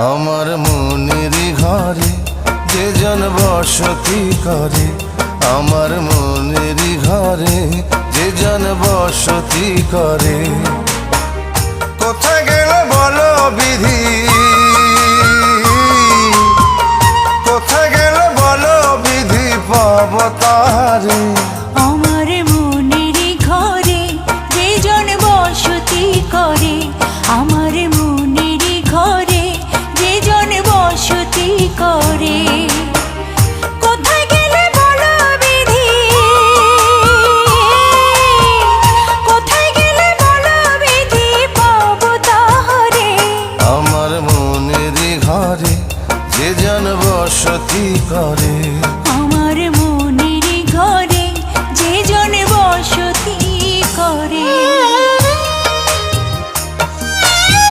আমার মনেরই ঘরে যে জন বসতি করে, আমার মনেরই ঘরে যে জন বসতি করে। কোথায় গেল বলো বিধি, কোথায় গেল বলো বিধি, পাব তারে। আমার মনেরই ঘরে যে জন বসতি করে, আমার মনেরই ঘরে যে জন বসতি করে। কোথায় গেলে বলো বিধি, কোথায় গেলে বলো বিধি, পাব তারে। আমার মনেরই ঘরে যে জন বসতি করে।